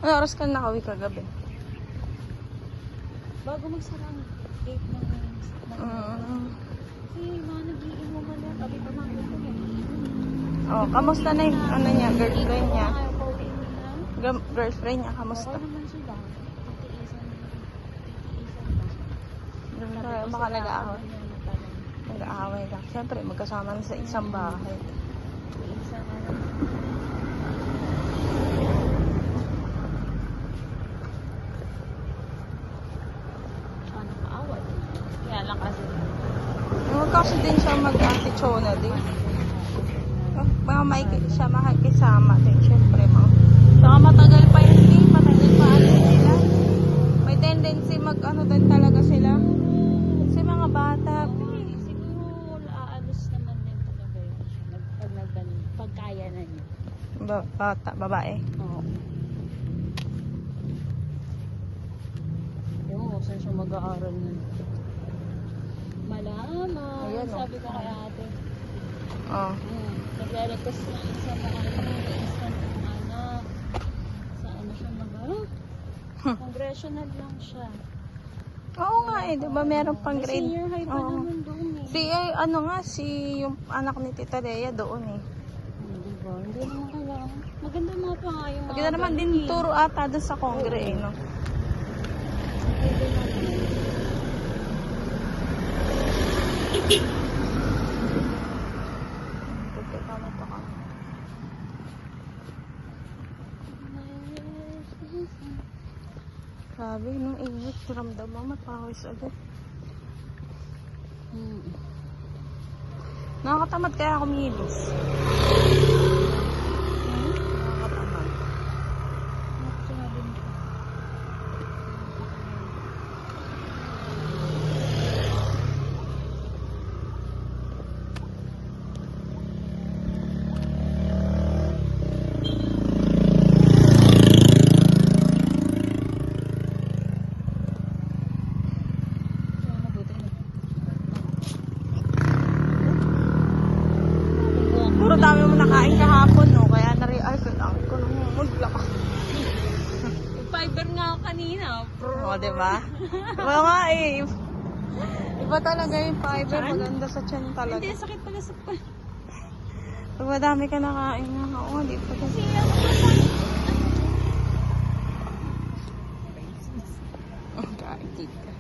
Ano oras ka nakauwi kagabi? Bago magsara ang gate ng kasi mga nag-iinuman na. Sabi pa mga ito Oh, kamusta na yung ano niya, girlfriend niya? Ayaw pa uwi na. Girlfriend niya, kamusta? Oo naman sila. Titiisan lang. Baka nag-aaway. Nag-aaway lang. Siyempre, magkasama na sa isang bahay. Titiisan na. Nakakaaway. Kaya lang kasi. Kasi din siya mag-antichona din. Mga may siya makikisama din. Siyempre, mga. Saka matagal pa yun din. Matagal pa ano sila. May tendency mag-ano din talaga sila. Kasi mga bata. Siguro aalos naman din talaga yun. Pagkaya na niya. Bata, babae. Oo. Yung saan siya mag-aaral nun. Malaman. Ayan, sabi ko kay ate. Oh. Nagre-request na isa na instant ng anak. Sa ano siya congressional lang siya. Oo nga eh, di ba meron pang grade? Senior high pa Oo. naman doon eh. Si, ano nga, yung anak ni Tita Lea doon eh. Diba? Hindi naman kailangan. Maganda mga pa nga yung Maganda naman din turo ata doon sa kongre eh, no? Grabe, nung init, ramdam mo, mapawis agad. Nakakatamad kaya kumilos. Nakakatamad. Puro dami mo nakain kahapon, no? Kaya na-realize ko nung mumudla ka. Yung fiber nga ako kanina. Oo, diba? Diba nga eh. Iba talaga yung fiber. Maganda sa tiyan talaga. Hindi, sakit pala sa pa. Pag madami ka nakain na. Oo, di pa kasi. Kain ka.